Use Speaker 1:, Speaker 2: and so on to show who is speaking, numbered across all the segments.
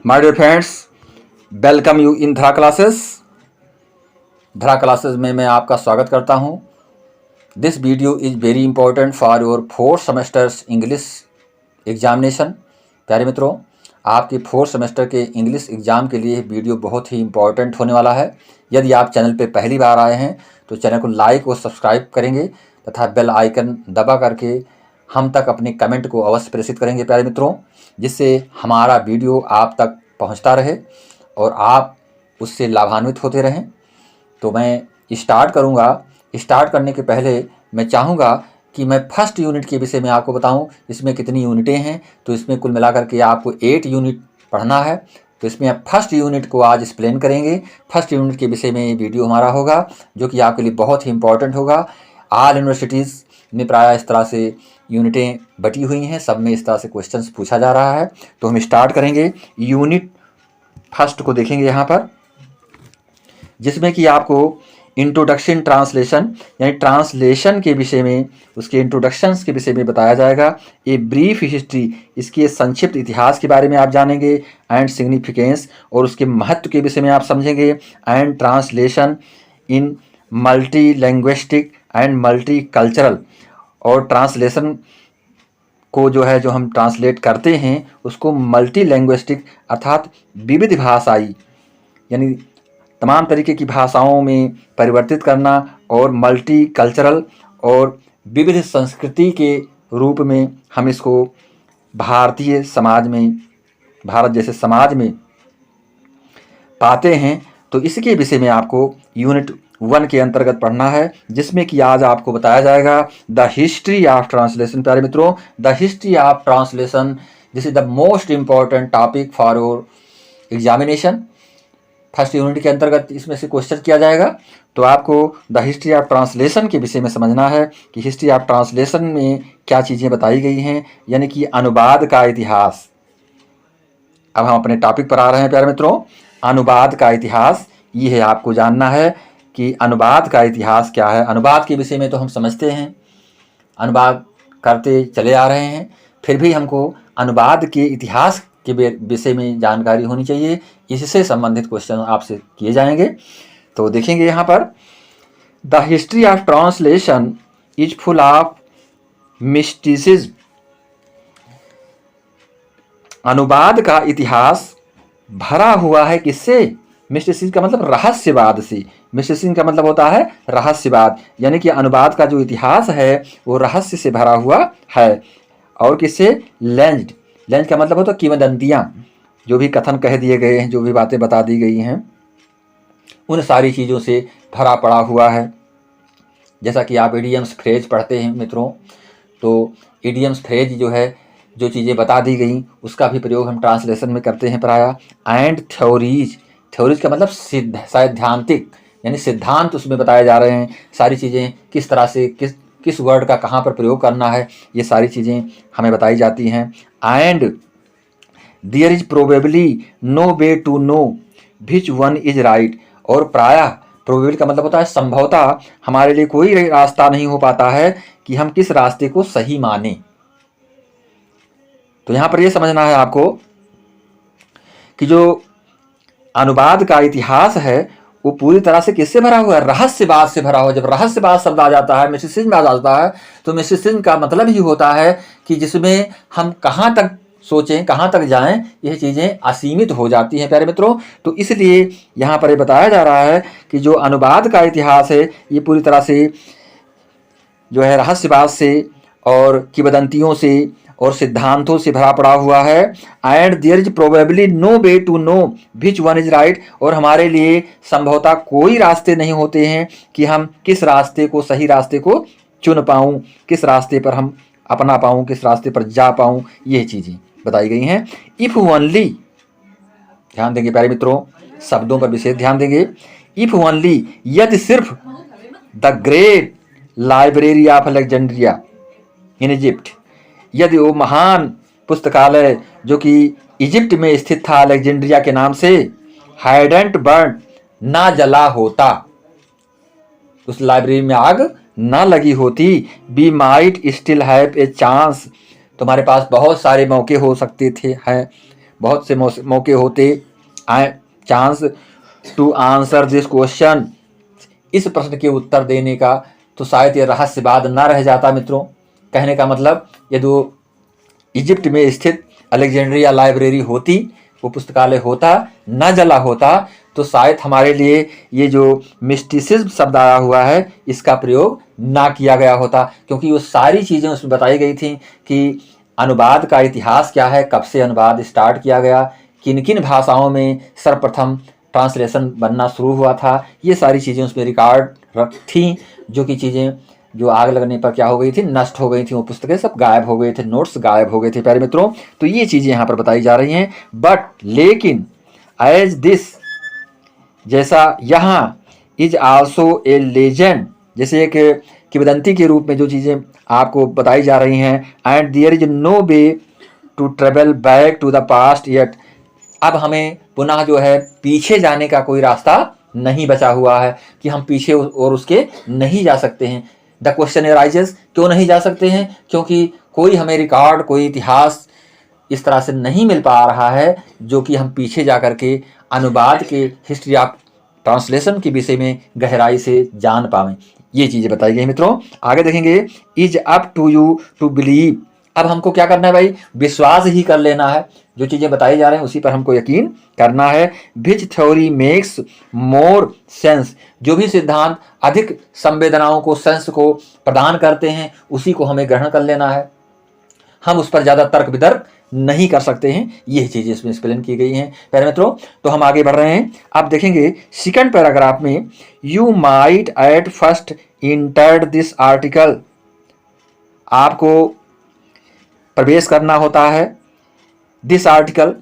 Speaker 1: My dear friends, welcome you in धरा classes. धरा classes में मैं आपका स्वागत करता हूं। This video is very important for your fourth semesters English examination. प्यारे मित्रों, आपके फोर्थ सेमेस्टर के इंग्लिश एग्ज़ाम के लिए वीडियो बहुत ही इंपॉर्टेंट होने वाला है। यदि आप चैनल पर पहली बार आए हैं तो चैनल को लाइक और सब्सक्राइब करेंगे तथा बेल आइकन दबा करके हम तक अपने कमेंट को अवश्य प्रेषित करेंगे प्यारे मित्रों, जिससे हमारा वीडियो आप तक पहुंचता रहे और आप उससे लाभान्वित होते रहें। तो मैं स्टार्ट करूंगा। स्टार्ट करने के पहले मैं चाहूँगा कि मैं फर्स्ट यूनिट के विषय में आपको बताऊं। इसमें कितनी यूनिटें हैं, तो इसमें कुल मिलाकर के आपको 8 यूनिट पढ़ना है। तो इसमें आप फर्स्ट यूनिट को आज एक्सप्लेन करेंगे। फर्स्ट यूनिट के विषय में ये वीडियो हमारा होगा, जो कि आपके लिए बहुत ही इंपॉर्टेंट होगा। ऑल यूनिवर्सिटीज़ में प्रायः इस तरह से यूनिटें बटी हुई हैं, सब में इस तरह से क्वेश्चंस पूछा जा रहा है। तो हम स्टार्ट करेंगे। यूनिट फर्स्ट को देखेंगे यहाँ पर, जिसमें कि आपको इंट्रोडक्शन ट्रांसलेशन यानी ट्रांसलेशन के विषय में, उसके इंट्रोडक्शंस के विषय में बताया जाएगा। ए ब्रीफ हिस्ट्री, इसके संक्षिप्त इतिहास के बारे में आप जानेंगे। एंड सिग्निफिकेंस, और उसके महत्व के विषय में आप समझेंगे। And translation in multi linguistic and multi cultural, और ट्रांसलेशन को जो हम ट्रांसलेट करते हैं उसको मल्टी लैंग्विस्टिक अर्थात विविध भाषाई यानी तमाम तरीके की भाषाओं में परिवर्तित करना, और मल्टी कल्चरल और विविध संस्कृति के रूप में हम इसको भारतीय समाज में, भारत जैसे समाज में पाते हैं। तो इसके विषय में आपको यूनिट 1 के अंतर्गत पढ़ना है, जिसमें कि आज आपको बताया जाएगा द हिस्ट्री ऑफ ट्रांसलेशन। प्यारे मित्रों, the history of translation, this is the most important topic for your examination. First unit के अंतर्गत इसमें से क्वेश्चन किया जाएगा। तो आपको द हिस्ट्री ऑफ ट्रांसलेशन के विषय में समझना है कि हिस्ट्री ऑफ ट्रांसलेशन में क्या चीज़ें बताई गई हैं, यानी कि अनुवाद का इतिहास। अब हम अपने टॉपिक पर आ रहे हैं प्यारे मित्रों। अनुवाद का इतिहास, ये है आपको जानना है कि अनुवाद का इतिहास क्या है। अनुवाद के विषय में तो हम समझते हैं, अनुवाद करते चले आ रहे हैं, फिर भी हमको अनुवाद के इतिहास के विषय में जानकारी होनी चाहिए। इससे संबंधित क्वेश्चन आपसे किए जाएंगे। तो देखेंगे यहाँ पर, the history of translation is full of mysticism. अनुवाद का इतिहास भरा हुआ है किससे? मिस्टिसिज्म का मतलब रहस्यवाद से। मिस्टिसिज्म का मतलब होता है रहस्यवाद, यानी कि अनुवाद का जो इतिहास है वो रहस्य से भरा हुआ है। और किससे? लेंज्ड। लेंज का मतलब होता है किंवदंतियाँ, जो भी कथन कह दिए गए हैं, जो भी बातें बता दी गई हैं, उन सारी चीज़ों से भरा पड़ा हुआ है। जैसा कि आप इडियम्स फ्रेज पढ़ते हैं मित्रों, तो इडियम्स फ्रेज जो चीज़ें बता दी गई उसका भी प्रयोग हम ट्रांसलेशन में करते हैं प्रायः। एंड थ्योरीज, थ्योरीज का मतलब सैद्धांतिक, यानी सिद्धांत उसमें बताए जा रहे हैं। सारी चीज़ें किस तरह से किस वर्ड का कहाँ पर प्रयोग करना है, ये सारी चीज़ें हमें बताई जाती हैं। And there is probably no way to know which one is right, और प्रायः प्रोबेबली का मतलब होता है संभवतः हमारे लिए कोई रास्ता नहीं हो पाता है कि हम किस रास्ते को सही माने। तो यहाँ पर ये समझना है आपको कि जो अनुवाद का इतिहास है वो पूरी तरह से किससे भरा हुआ है? रहस्यवाद से भरा हुआ। जब रहस्यवाद शब्द आ जाता है, मिस्टिसिज्म आ जाता है, तो मिस्टिसिज्म का मतलब ही होता है कि जिसमें हम कहाँ तक सोचें, कहाँ तक जाएं, यह चीज़ें असीमित हो जाती हैं प्यारे मित्रों। तो इसलिए यहाँ पर ये बताया जा रहा है कि जो अनुवाद का इतिहास है ये पूरी तरह से रहस्यवाद से और किंवदंतियों से और सिद्धांतों से भरा पड़ा हुआ है। And there is probably no way to know which one is right, और हमारे लिए संभवतः कोई रास्ते नहीं होते हैं कि हम किस रास्ते को, सही रास्ते को चुन पाऊँ, किस रास्ते पर हम अपना पाऊँ, किस रास्ते पर जा पाऊँ, ये चीज़ें बताई गई हैं। इफ़ ओनली, ध्यान देंगे प्यारे मित्रों, शब्दों पर विशेष ध्यान देंगे। इफ़ ओनली, यदि सिर्फ the great library of Alexandria in Egypt, यदि वो महान पुस्तकालय जो कि इजिप्ट में स्थित था अलेक्जेंड्रिया के नाम से, हाइडेंट बर्न, ना जला होता, उस लाइब्रेरी में आग ना लगी होती, we might still have a chance, तुम्हारे पास बहुत सारे मौके हो सकते थे, हैं बहुत से मौके होते chance to answer this question, इस प्रश्न के उत्तर देने का, तो शायद ये रहस्यवाद न रह जाता मित्रों। कहने का मतलब यदि इजिप्ट में स्थित अलेक्जेंड्रिया लाइब्रेरी होती, वो पुस्तकालय होता, न जला होता, तो शायद हमारे लिए ये जो मिस्टिसिज्म शब्द आया हुआ है इसका प्रयोग ना किया गया होता, क्योंकि वो सारी चीज़ें उसमें बताई गई थी कि अनुवाद का इतिहास क्या है, कब से अनुवाद स्टार्ट किया गया, किन किन भाषाओं में सर्वप्रथम ट्रांसलेशन बनना शुरू हुआ था, ये सारी चीज़ें उसमें रिकॉर्ड थी। जो कि चीज़ें जो आग लगने पर क्या हो गई थी, नष्ट हो गई थी, वो पुस्तकें सब गायब हो गए थे, नोट्स गायब हो गए थे प्यारे मित्रों। तो ये चीज़ें यहाँ पर बताई जा रही हैं। बट लेकिन एज दिस, जैसा यहाँ, इज आल्सो ए लेजेंड, जैसे एक किंवदंती के रूप में जो चीज़ें आपको बताई जा रही हैं, and there is no way to travel back to the past yet, अब हमें पुनः जो है पीछे जाने का कोई रास्ता नहीं बचा हुआ है कि हम पीछे और उसके नहीं जा सकते हैं। द क्वेश्चन अराइजेस, क्यों नहीं जा सकते हैं? क्योंकि कोई हमें रिकॉर्ड, कोई इतिहास इस तरह से नहीं मिल पा रहा है जो कि हम पीछे जा कर के अनुवाद के हिस्ट्री ऑफ ट्रांसलेशन के विषय में गहराई से जान पावें। ये चीज़ें बताई गई मित्रों। आगे देखेंगे, is up to you to believe, अब हमको क्या करना है भाई, विश्वास ही कर लेना है, जो चीज़ें बताई जा रही हैं उसी पर हमको यकीन करना है। विच थ्योरी मेक्स मोर सेंस, जो भी सिद्धांत अधिक संवेदनाओं को, सेंस को प्रदान करते हैं उसी को हमें ग्रहण कर लेना है, हम उस पर ज़्यादा तर्क वितर्क नहीं कर सकते हैं। यही चीज़ें इसमें एक्सप्लेन की गई हैं प्यारे मित्रों। तो हम आगे बढ़ रहे हैं। आप देखेंगे सेकंड पैराग्राफ में, you might at first entered this article, आपको प्रवेश करना होता है दिस आर्टिकल,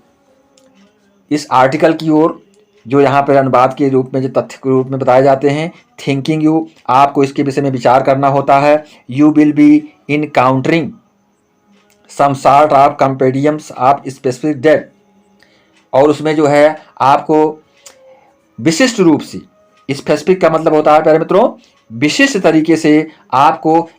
Speaker 1: इस आर्टिकल की ओर, जो यहाँ पर अनुवाद के रूप में, जो तथ्य के रूप में बताए जाते हैं। थिंकिंग यू, आपको इसके विषय में विचार करना होता है। You will be encountering some sort of compendiums of specific date, और उसमें जो है आपको विशिष्ट रूप से, स्पेसिफिक का मतलब होता है प्यारे मित्रों विशिष्ट तरीके से आपको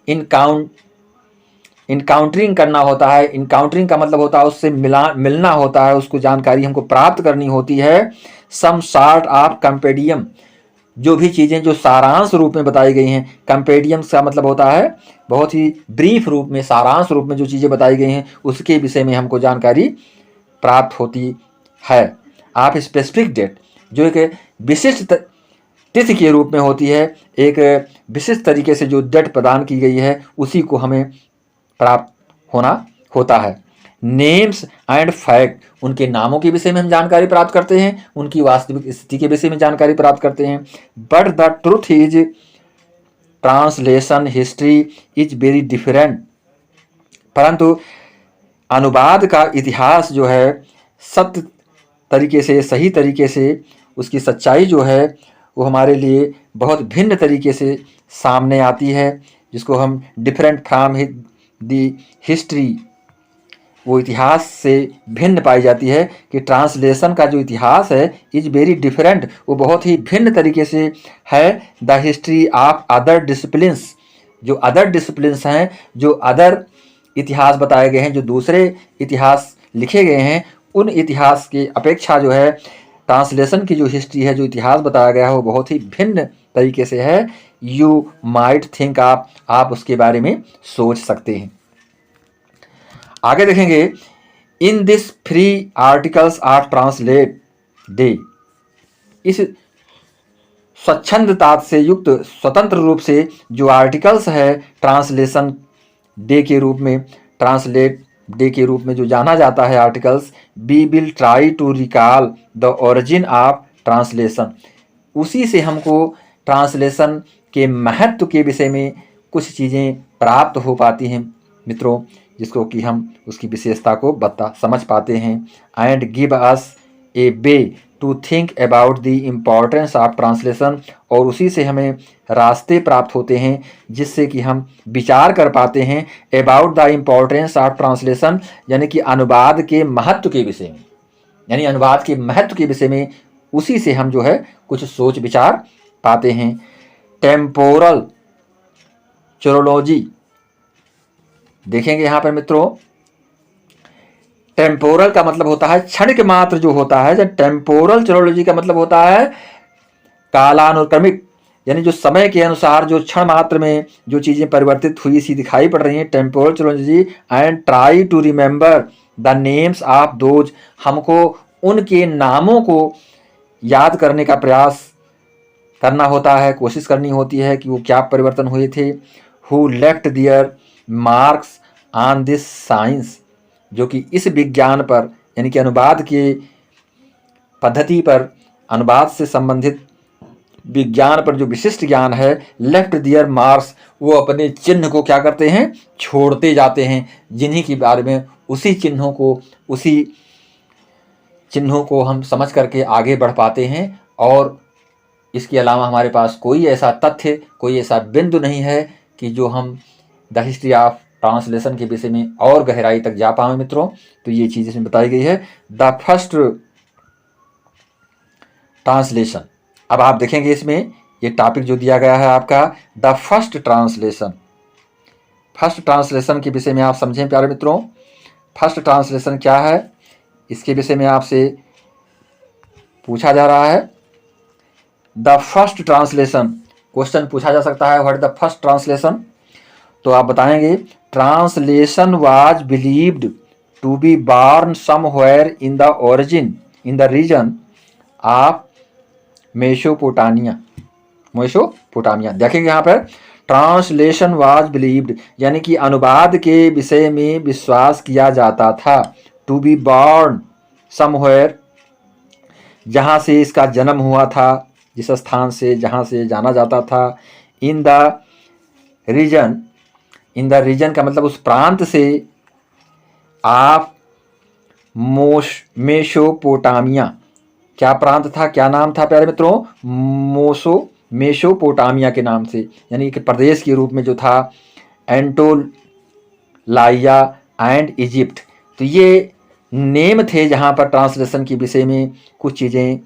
Speaker 1: इनकाउंटरिंग करना होता है। इनकाउंटरिंग का मतलब होता है उससे मिलना होता है, उसको जानकारी हमको प्राप्त करनी होती है। सम सॉर्ट ऑफ कंपेडियम, जो भी चीज़ें जो सारांश रूप में बताई गई हैं, कंपेडियम्स का मतलब होता है बहुत ही ब्रीफ रूप में, सारांश रूप में जो चीज़ें बताई गई हैं उसके विषय में हमको जानकारी प्राप्त होती है। आप स्पेसिफिक डेट, जो एक विशिष्ट तिथि के रूप में होती है, एक विशिष्ट तरीके से जो डेट प्रदान की गई है उसी को हमें प्राप्त होना होता है। नेम्स एंड फैक्ट, उनके नामों के विषय में हम जानकारी प्राप्त करते हैं, उनकी वास्तविक स्थिति के विषय में जानकारी प्राप्त करते हैं। But the truth is translation history is very different, परंतु अनुवाद का इतिहास जो है सत्य तरीके से, सही तरीके से, उसकी सच्चाई जो है वो हमारे लिए बहुत भिन्न तरीके से सामने आती है, जिसको हम डिफरेंट फ्रॉम दी हिस्ट्री, वो इतिहास से भिन्न पाई जाती है। कि ट्रांसलेशन का जो इतिहास है इज वेरी डिफरेंट, वो बहुत ही भिन्न तरीके से है। The history of other disciplines, जो अदर डिसिप्लिन्स हैं, जो अदर इतिहास बताए गए हैं, जो दूसरे इतिहास लिखे गए हैं, उन इतिहास की अपेक्षा जो है ट्रांसलेशन की जो हिस्ट्री है, जो इतिहास बताया गया है वो बहुत ही भिन्न तरीके से है। यू माइट थिंक, आप उसके बारे में सोच सकते हैं। आगे देखेंगे, in this free articles are translated, इस स्वच्छंदता से युक्त स्वतंत्र रूप से जो आर्टिकल्स है ट्रांसलेशन डे के रूप में, ट्रांसलेट डे के रूप में जो जाना जाता है articles, we will try to recall the origin of translation, उसी से हमको ट्रांसलेशन के महत्व के विषय में कुछ चीज़ें प्राप्त हो पाती हैं मित्रों, जिसको कि हम उसकी विशेषता को समझ पाते हैं। And give us a way to think about the importance of translation, और उसी से हमें रास्ते प्राप्त होते हैं जिससे कि हम विचार कर पाते हैं about the importance of translation, यानी कि अनुवाद के महत्व के विषय में, यानी अनुवाद के महत्व के विषय में उसी से हम जो है कुछ सोच विचार पाते हैं। टेम्पोरल चोरोलॉजी देखेंगे यहाँ पर मित्रों, टेम्पोरल का मतलब होता है क्षण के मात्र जो होता है, जब टेम्पोरल चरोलॉजी का मतलब होता है कालानुक्रमिक, यानी जो समय के अनुसार जो क्षण मात्र में जो चीजें परिवर्तित हुई सी दिखाई पड़ रही हैं, temporal chronology. And try to remember the names of those, हमको उनके नामों को याद करने का प्रयास करना होता है, कोशिश करनी होती है कि वो क्या परिवर्तन हुए थे। Who left their marks on this science, जो कि इस विज्ञान पर यानी कि अनुवाद के पद्धति पर, अनुवाद से संबंधित विज्ञान पर जो विशिष्ट ज्ञान है, लेफ्ट दियर मार्क्स, वो अपने चिन्ह को क्या करते हैं, छोड़ते जाते हैं, जिन्हीं के बारे में उसी चिन्हों को हम समझ करके आगे बढ़ पाते हैं। और इसके अलावा हमारे पास कोई ऐसा तथ्य, कोई ऐसा बिंदु नहीं है कि जो हम द हिस्ट्री ऑफ ट्रांसलेशन के विषय में और गहराई तक जा पाएं मित्रों। तो ये चीज़ इसमें बताई गई है, द फर्स्ट ट्रांसलेशन। अब आप देखेंगे इसमें ये टॉपिक जो दिया गया है आपका, the first translation. First translation के विषय में आप समझें प्यारे मित्रों, फर्स्ट ट्रांसलेशन क्या है, इसके विषय में आपसे पूछा जा रहा है। द फर्स्ट ट्रांसलेशन क्वेश्चन पूछा जा सकता है, व्हाट द फर्स्ट ट्रांसलेशन। तो आप बताएंगे, translation was believed to be born somewhere in the origin in the region of Mesopotamia. देखेंगे यहाँ पर ट्रांसलेशन वाज बिलीव्ड, यानी कि अनुवाद के विषय में विश्वास किया जाता था। टू बी बॉर्न समवेयर, जहाँ से इसका जन्म हुआ था, जिस स्थान से जहाँ से जाना जाता था। इन द रीजन का मतलब उस प्रांत से, आप मेसोपोटामिया, क्या प्रांत था, क्या नाम था प्यारे मित्रों, मेसोपोटामिया के नाम से, यानी कि प्रदेश के रूप में जो था, एंटोलाइया एंड इजिप्ट। तो ये नेम थे जहाँ पर ट्रांसलेशन के विषय में कुछ चीज़ें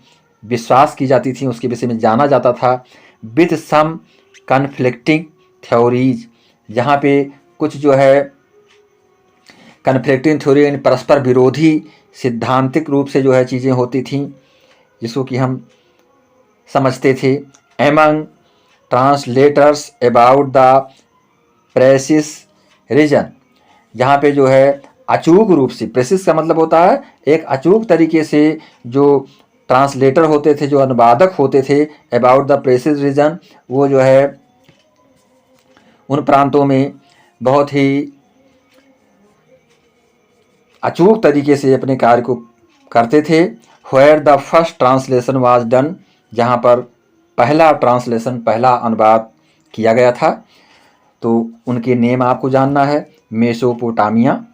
Speaker 1: विश्वास की जाती थी, उसके विषय में जाना जाता था। विथ सम कन्फ्लिक्टिंग थ्योरीज, जहाँ पे कुछ जो है कन्फ्लिक्टिंग थ्योरी यानी परस्पर विरोधी सिद्धांतिक रूप से जो है चीज़ें होती थीं, जिसको कि हम समझते थे। Among translators about the precise region, जहाँ पे जो है अचूक रूप से, प्रेसिस का मतलब होता है एक अचूक तरीके से जो ट्रांसलेटर होते थे, जो अनुवादक होते थे, अबाउट द प्रेसिस रीजन, वो जो है उन प्रांतों में बहुत ही अचूक तरीके से अपने कार्य को करते थे। Where the first translation was done, जहाँ पर पहला ट्रांसलेशन, पहला अनुवाद किया गया था। तो उनके नेम आपको जानना है, मेसोपोटामिया,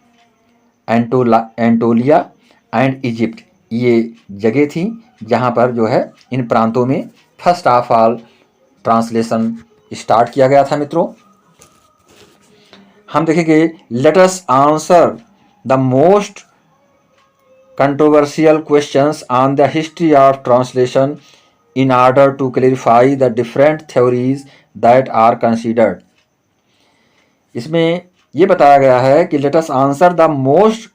Speaker 1: एंटोलिया एंड इजिप्ट, ये जगह थी जहाँ पर जो है इन प्रांतों में first of all translation start किया गया था मित्रों। हम देखेंगे, let us answer the most controversial questions on the history of translation in order to clarify the different theories that are considered। इसमें ये बताया गया है कि let us answer the most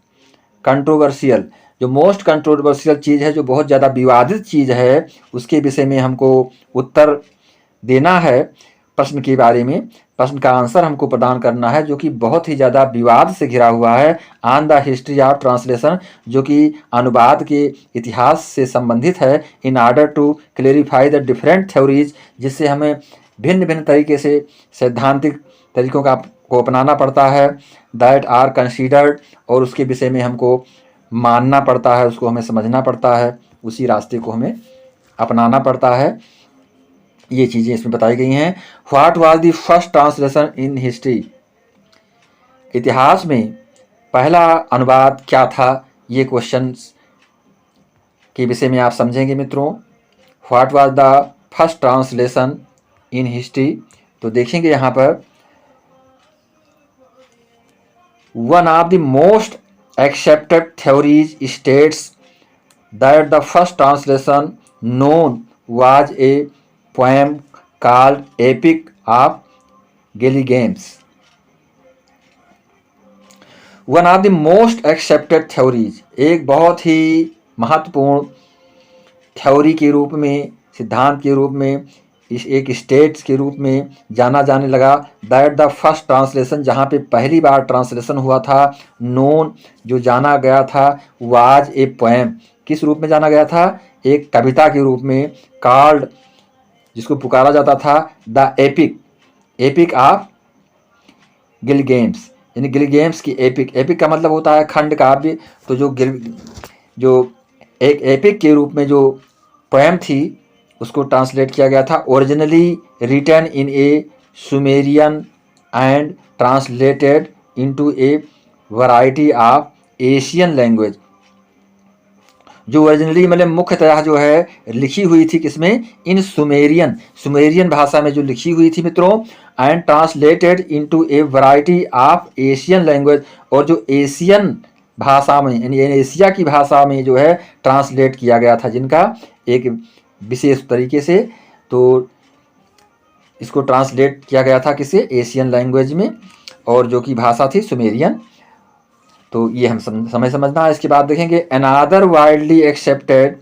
Speaker 1: controversial, जो मोस्ट कंट्रोवर्शियल चीज़ है, जो बहुत ज़्यादा विवादित चीज़ है, उसके विषय में हमको उत्तर देना है। प्रश्न के बारे में प्रश्न का आंसर हमको प्रदान करना है, जो कि बहुत ही ज़्यादा विवाद से घिरा हुआ है। On the history of translation, जो कि अनुवाद के इतिहास से संबंधित है। In order to clarify the different theories, जिससे हमें भिन्न भिन्न तरीके से सैद्धांतिक तरीकों को अपनाना पड़ता है। दैट आर कंसीडर्ड, और उसके विषय में हमको मानना पड़ता है, उसको हमें समझना पड़ता है, उसी रास्ते को हमें अपनाना पड़ता है। ये चीज़ें इसमें बताई गई हैं। What was the first translation in history, इतिहास में पहला अनुवाद क्या था, ये क्वेश्चंस के विषय में आप समझेंगे मित्रों। What was the first translation in history, तो देखेंगे यहाँ पर, one of the most accepted theories states that the first translation known was a poem called Epic of Gilgamesh। One of the most accepted theories, एक बहुत ही महत्वपूर्ण theory के रूप में, सिद्धांत के रूप में, इस एक स्टेट्स के रूप में जाना जाने लगा। दैट द फर्स्ट ट्रांसलेशन, जहाँ पे पहली बार ट्रांसलेशन हुआ था, नोन जो जाना गया था, वाज ए पोएम, किस रूप में जाना गया था, एक कविता के रूप में, कॉल्ड जिसको पुकारा जाता था द एपिक, एपिक ऑफ गिलगेम्स, यानी गिलगेम्स की एपिक। एपिक का मतलब होता है खंड काव्य। तो जो एक एपिक के रूप में जो पोएम थी उसको ट्रांसलेट किया गया था। Originally written in a Sumerian and translated into a variety of Asian language, जो ओरिजिनली मतलब मुख्यतः जो है लिखी हुई थी किसमें, इन सुमेरियन भाषा में जो लिखी हुई थी मित्रों, and translated into a variety of Asian language, और जो एशियन भाषा में यानी एशिया की भाषा में जो है ट्रांसलेट किया गया था, जिनका एक विशेष तरीके से, तो इसको ट्रांसलेट किया गया था किसे, एशियन लैंग्वेज में, और जो कि भाषा थी सुमेरियन। तो ये हम समझना है। इसके बाद देखेंगे another widely accepted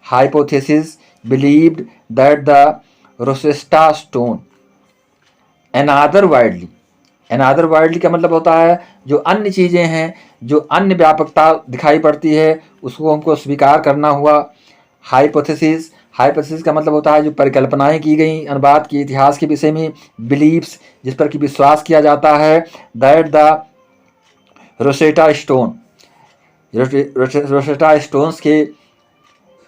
Speaker 1: hypothesis believed that the Rosetta stone, another widely का मतलब होता है जो अन्य चीज़ें हैं, जो अन्य व्यापकता दिखाई पड़ती है उसको हमको स्वीकार करना हुआ। हाइपोथेसिस का मतलब होता है जो परिकल्पनाएं की गई अनुवाद की इतिहास के विषय में, बिलीव्स जिस पर कि विश्वास किया जाता है, दैट द रोसेटा स्टोन्स के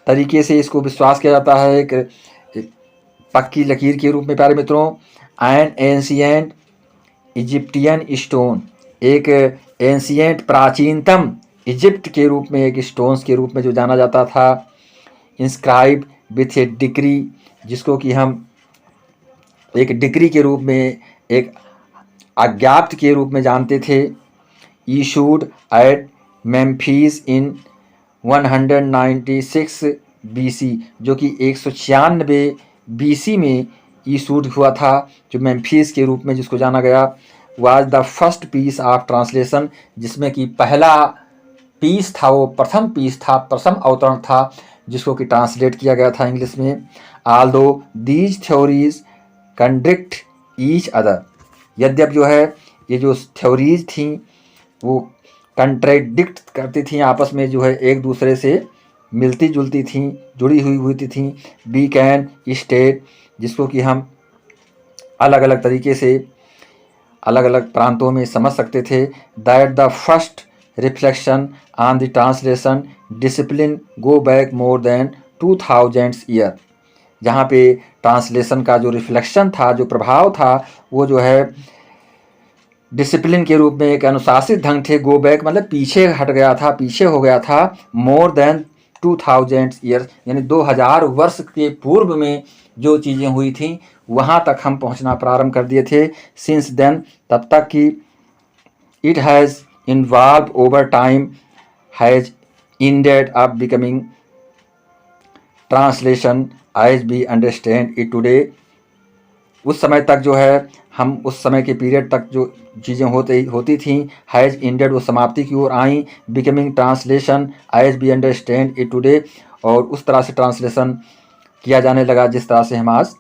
Speaker 1: तरीके से इसको विश्वास किया जाता है, एक पक्की लकीर के रूप में प्यारे मित्रों। एंड एंशियंट इजिप्टियन स्टोन, एक एंशियंट प्राचीनतम इजिप्ट के रूप में एक स्टोन्स के रूप में जो जाना जाता था। इंस्क्राइब विथ ए डिक्री, जिसको कि हम एक डिक्री के रूप में, एक अज्ञात के रूप में जानते थे। Issued at Memphis in 196 BC, जो कि 196 BC में इशूड हुआ था, जो मेम्फिस के रूप में जिसको जाना गया। Was the first piece of translation, जिसमें कि पहला पीस था, वो प्रथम पीस था, प्रथम अवतरण था, जिसको कि ट्रांसलेट किया गया था इंग्लिश में। Although these theories contradict each other, यद्यप जो है ये जो थ्योरीज थी वो कंट्रडिक्ट करती थी, आपस में जो है एक दूसरे से मिलती जुलती थी, जुड़ी हुई थी। वी कैन स्टेट, जिसको कि हम अलग अलग तरीके से अलग अलग प्रांतों में समझ सकते थे। That the first reflection on the translation discipline go back more than 2000 year, जहाँ पे ट्रांसलेशन का जो रिफ्लेक्शन था, जो प्रभाव था, वो जो है डिसिप्लिन के रूप में, एक अनुशासित ढंग थे, गो बैक मतलब पीछे हट गया था, पीछे हो गया था, मोर देन 2000 ईयर्स, यानी 2000 वर्ष के पूर्व में जो चीज़ें हुई थी वहाँ तक हम पहुँचना प्रारंभ कर दिए थे। सिंस देन, तब तक कि it has involve over time has ended up becoming translation as we understand it today, उस समय तक जो है हम उस समय के पीरियड तक जो चीज़ें होती थी, हैज़ इंडेड वो समाप्ति की ओर आई, becoming translation as we understand it today, और उस तरह से ट्रांसलेशन किया जाने लगा जिस तरह से हम आज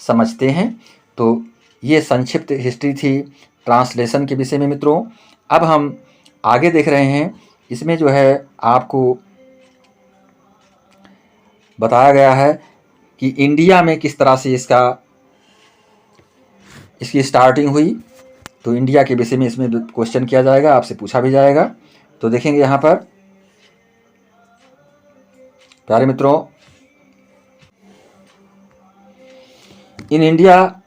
Speaker 1: समझते हैं। तो ये संक्षिप्त हिस्ट्री थी ट्रांसलेशन के विषय में मित्रों। अब हम आगे देख रहे हैं, इसमें जो है आपको बताया गया है कि इंडिया में किस तरह से इसकी स्टार्टिंग हुई। तो इंडिया के विषय में इसमें क्वेश्चन किया जाएगा, आपसे पूछा भी जाएगा। तो देखेंगे यहाँ पर प्यारे मित्रों, in India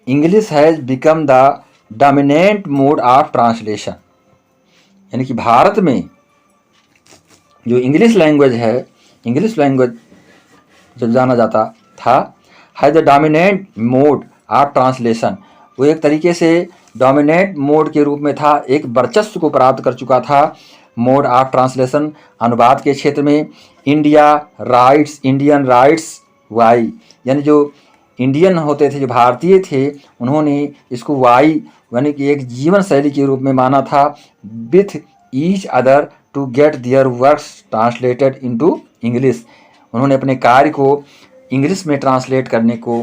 Speaker 1: English has become the dominant mode of translation, यानी कि भारत में जो इंग्लिश लैंग्वेज है, इंग्लिश लैंग्वेज जब जाना जाता था, है the dominant mode of translation, वो एक तरीके से डोमिनेंट मोड के रूप में था, एक वर्चस्व को प्राप्त कर चुका था मोड ऑफ ट्रांसलेशन अनुवाद के क्षेत्र में। इंडियन राइट्स वाई, यानी जो इंडियन होते थे, जो भारतीय थे, उन्होंने इसको वाई यानी कि एक जीवन शैली के रूप में माना था, with each other to get their works translated into English. उन्होंने अपने कार्य को इंग्लिश में ट्रांसलेट करने को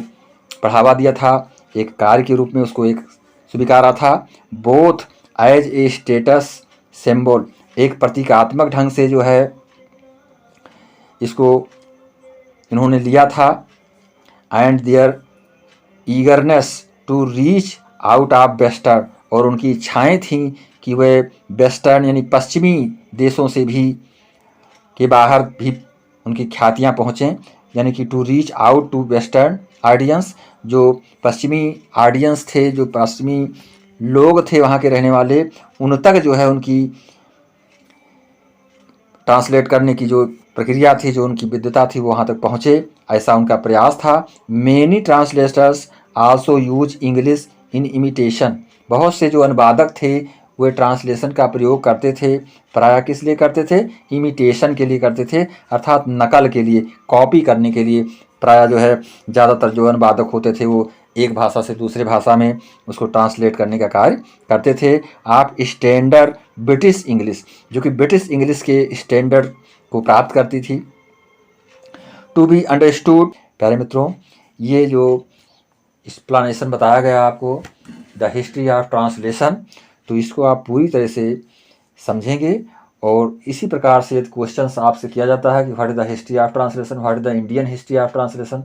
Speaker 1: बढ़ावा दिया था, एक कार्य के रूप में उसको एक स्वीकारा था। Both as a status symbol, एक प्रतीकात्मक ढंग से जो है इसको इन्होंने लिया था, and their eagerness to reach out of western, और उनकी इच्छाएं थीं कि वे वेस्टर्न यानी पश्चिमी देशों से भी के बाहर भी उनकी ख्यातियाँ पहुँचें, यानी कि to reach out to western audience, जो पश्चिमी ऑडियंस थे, जो पश्चिमी लोग थे वहाँ के रहने वाले, उन तक जो है उनकी ट्रांसलेट करने की जो प्रक्रिया थी, जो उनकी विद्वता थी, वो वहाँ तक पहुँचे, ऐसा उनका प्रयास था। Many translators also use English in imitation, बहुत से जो अनुवादक थे वे ट्रांसलेशन का प्रयोग करते थे, प्रायः किस लिए करते थे? इमिटेशन के लिए करते थे, अर्थात नकल के लिए, कॉपी करने के लिए। प्रायः जो है ज़्यादातर जो अनुवादक होते थे वो एक भाषा से दूसरे भाषा में उसको ट्रांसलेट करने का कार्य करते थे। आप स्टैंडर्ड ब्रिटिश इंग्लिश, जो कि ब्रिटिश इंग्लिश के स्टैंडर्ड को प्राप्त करती थी। टू बी अंडरस्टूड, प्यारे मित्रों, ये जो एक्सप्लेनेशन बताया गया आपको, द हिस्ट्री ऑफ ट्रांसलेशन, तो इसको आप पूरी तरह से समझेंगे। और इसी प्रकार से यदि क्वेश्चंस आपसे किया जाता है कि what is the history of translation, what is the Indian history of translation,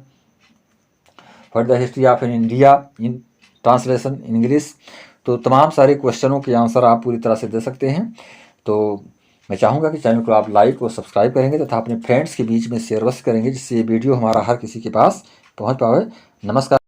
Speaker 1: what is the history of in India in translation in English, तो तमाम सारे क्वेश्चनों के आंसर आप पूरी तरह से दे सकते हैं। तो मैं चाहूँगा कि चैनल को आप लाइक और सब्सक्राइब करेंगे तथा अपने फ्रेंड्स के बीच में शेयर अवश्य करेंगे, जिससे ये वीडियो हमारा हर किसी के पास पहुँच पाए। नमस्कार।